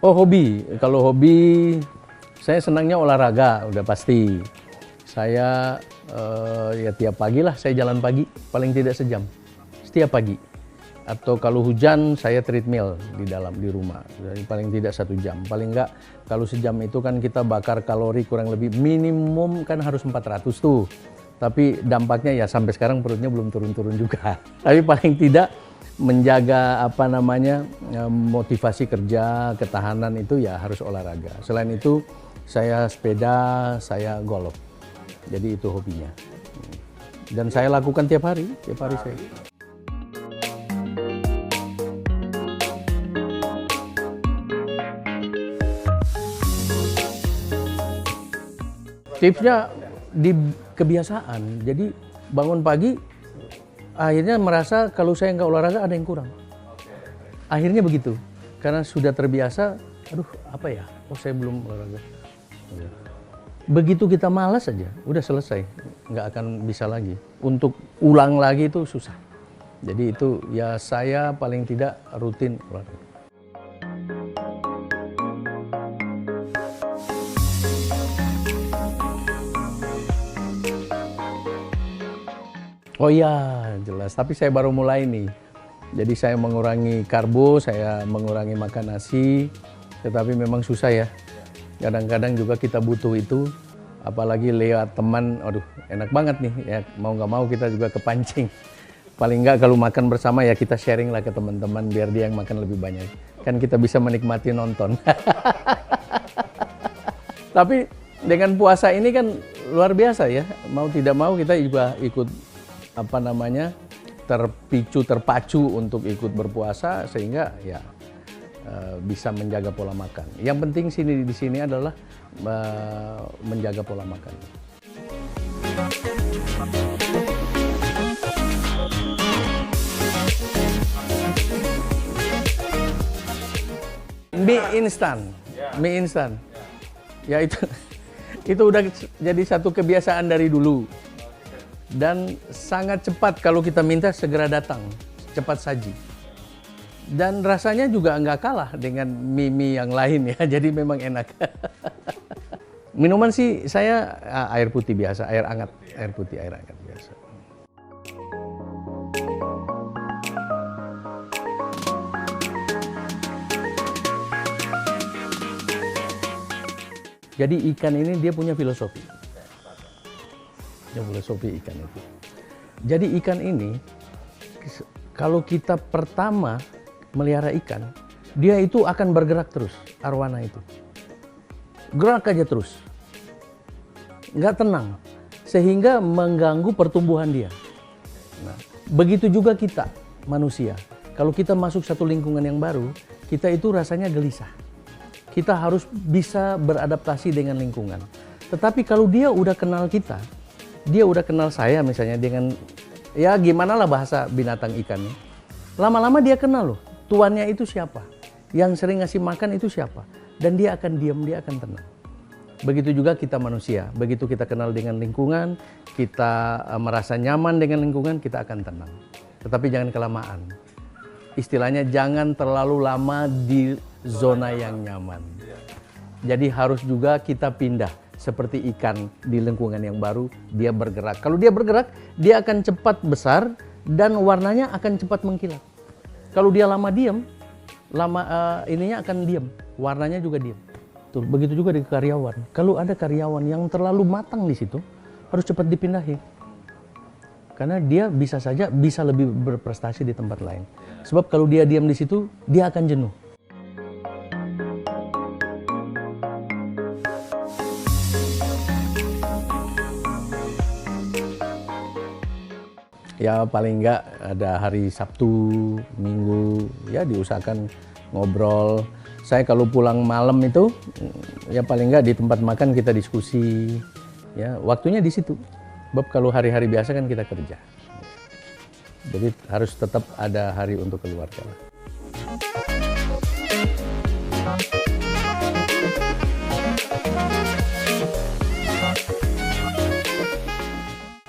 Oh hobi, kalau hobi saya senangnya olahraga, udah pasti. Saya ya tiap pagi lah saya jalan pagi, paling tidak sejam, setiap pagi. Atau kalau hujan saya treadmill di rumah, jadi paling tidak 1 jam. Paling enggak kalau sejam itu kan kita bakar kalori kurang lebih minimum kan harus 400 tuh. Tapi dampaknya ya sampai sekarang perutnya belum turun-turun juga. Tapi paling tidak menjaga motivasi kerja, ketahanan itu ya harus olahraga. Selain itu saya sepeda, saya golf. Jadi itu hobinya. Dan saya lakukan tiap hari saya. Tipsnya di kebiasaan. Jadi bangun pagi akhirnya merasa kalau saya nggak olahraga ada yang kurang. Akhirnya begitu. Karena sudah terbiasa, aduh apa ya, oh saya belum olahraga. Begitu kita malas aja, udah selesai. Nggak akan bisa lagi. Untuk ulang lagi itu susah. Jadi itu ya saya paling tidak rutin olahraga. Oh iya, jelas. Tapi saya baru mulai nih. Jadi saya mengurangi karbo, saya mengurangi makan nasi. Tetapi memang susah ya. Kadang-kadang juga kita butuh itu. Apalagi lewat teman, aduh enak banget nih. Ya, mau nggak mau kita juga kepancing. Paling nggak kalau makan bersama ya kita sharing lah ke teman-teman biar dia yang makan lebih banyak. Kan kita bisa menikmati nonton. Tapi dengan puasa ini kan luar biasa ya. Mau tidak mau kita juga ikut terpacu untuk ikut berpuasa sehingga ya bisa menjaga pola makan. Yang penting di sini adalah menjaga pola makan. Mie instan. Ya itu udah jadi satu kebiasaan dari dulu. Dan sangat cepat kalau kita minta segera datang, cepat saji. Dan rasanya juga nggak kalah dengan mie yang lain ya, jadi memang enak. Minuman sih saya air putih biasa, air hangat biasa. Jadi ikan ini dia punya filosofi. Filosofi ikan itu. Jadi ikan ini kalau kita pertama melihara ikan, dia itu akan bergerak terus, arwana itu. Gerak aja terus. Nggak tenang. Sehingga mengganggu pertumbuhan dia. Nah, begitu juga kita, manusia. Kalau kita masuk satu lingkungan yang baru, kita itu rasanya gelisah. Kita harus bisa beradaptasi dengan lingkungan. Tetapi kalau dia udah kenal kita, dia udah kenal saya misalnya dengan, ya gimana lah bahasa binatang ikannya. Lama-lama dia kenal loh, tuannya itu siapa. Yang sering ngasih makan itu siapa. Dan dia akan diam, dia akan tenang. Begitu juga kita manusia. Begitu kita kenal dengan lingkungan, kita merasa nyaman dengan lingkungan, kita akan tenang. Tetapi jangan kelamaan. Istilahnya jangan terlalu lama di zona yang nyaman. Jadi harus juga kita pindah. Seperti ikan di lingkungan yang baru, dia bergerak. Kalau dia bergerak, dia akan cepat besar dan warnanya akan cepat mengkilat. Kalau dia lama diam, ininya akan diam, warnanya juga diam. Tuh, begitu juga di karyawan. Kalau ada karyawan yang terlalu matang di situ, harus cepat dipindahin. Karena dia bisa saja bisa lebih berprestasi di tempat lain. Sebab kalau dia diam di situ, dia akan jenuh. Ya paling enggak ada hari Sabtu, Minggu, ya diusahakan ngobrol. Saya kalau pulang malam itu, ya paling enggak di tempat makan kita diskusi. Ya waktunya di situ. Sebab kalau hari-hari biasa kan kita kerja. Jadi harus tetap ada hari untuk keluarga.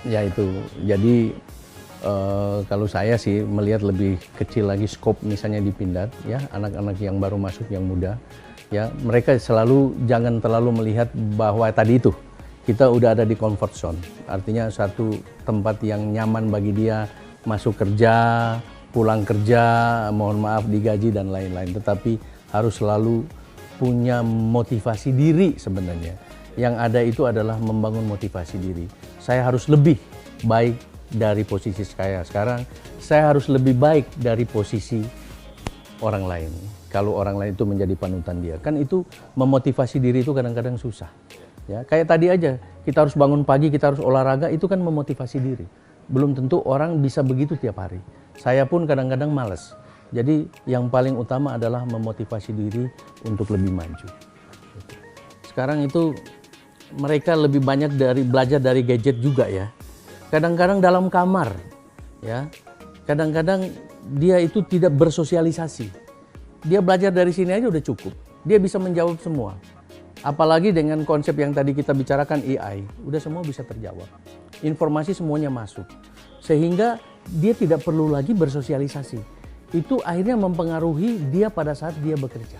Ya itu, jadi kalau saya sih melihat lebih kecil lagi skop misalnya di Pindad, ya anak-anak yang baru masuk yang muda, Ya, mereka selalu jangan terlalu melihat bahwa tadi itu kita udah ada di comfort zone. Artinya satu tempat yang nyaman bagi dia, masuk kerja, pulang kerja, mohon maaf digaji dan lain-lain. Tetapi harus selalu punya motivasi diri sebenarnya. Yang ada itu adalah membangun motivasi diri. Saya harus lebih baik dari posisi saya sekarang. Saya harus lebih baik dari posisi orang lain. Kalau orang lain itu menjadi panutan dia, kan itu memotivasi diri itu kadang-kadang susah. Ya, kayak tadi aja, kita harus bangun pagi, kita harus olahraga, itu kan memotivasi diri. Belum tentu orang bisa begitu tiap hari. Saya pun kadang-kadang malas. Jadi yang paling utama adalah memotivasi diri untuk lebih maju. Sekarang itu mereka lebih banyak belajar dari gadget juga ya. Kadang-kadang dalam kamar, ya. Kadang-kadang dia itu tidak bersosialisasi. Dia belajar dari sini aja udah cukup. Dia bisa menjawab semua. Apalagi dengan konsep yang tadi kita bicarakan AI, udah semua bisa terjawab. Informasi semuanya masuk. Sehingga dia tidak perlu lagi bersosialisasi. Itu akhirnya mempengaruhi dia pada saat dia bekerja.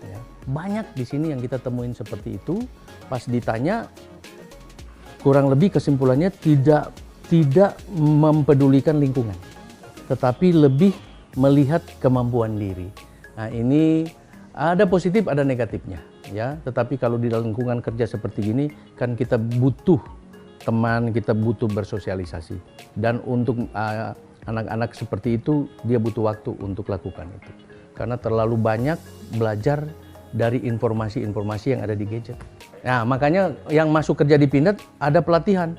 Ya, banyak di sini yang kita temuin seperti itu. Pas ditanya, kurang lebih kesimpulannya tidak mempedulikan lingkungan, tetapi lebih melihat kemampuan diri. Nah, ini ada positif, ada negatifnya, ya. Tetapi kalau di dalam lingkungan kerja seperti ini, kan kita butuh teman, kita butuh bersosialisasi. Dan untuk anak-anak seperti itu, dia butuh waktu untuk lakukan itu. Karena terlalu banyak belajar dari informasi-informasi yang ada di gadget. Nah, makanya yang masuk kerja di Pindad ada pelatihan.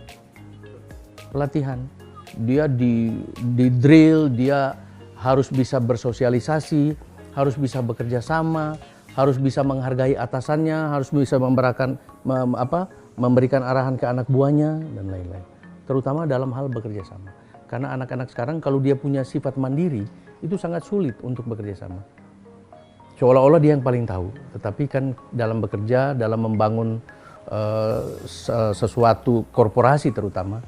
Dia di drill, dia harus bisa bersosialisasi, harus bisa bekerja sama, harus bisa menghargai atasannya, harus bisa memberikan arahan ke anak buahnya dan lain-lain. Terutama dalam hal bekerja sama. Karena anak-anak sekarang kalau dia punya sifat mandiri, itu sangat sulit untuk bekerja sama. Seolah-olah dia yang paling tahu, tetapi kan dalam bekerja, dalam membangun sesuatu korporasi terutama,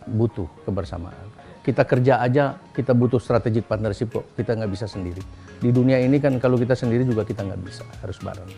butuh kebersamaan. Kita kerja aja, kita butuh strategic partnership kok, kita nggak bisa sendiri. Di dunia ini kan kalau kita sendiri juga kita nggak bisa, harus bareng.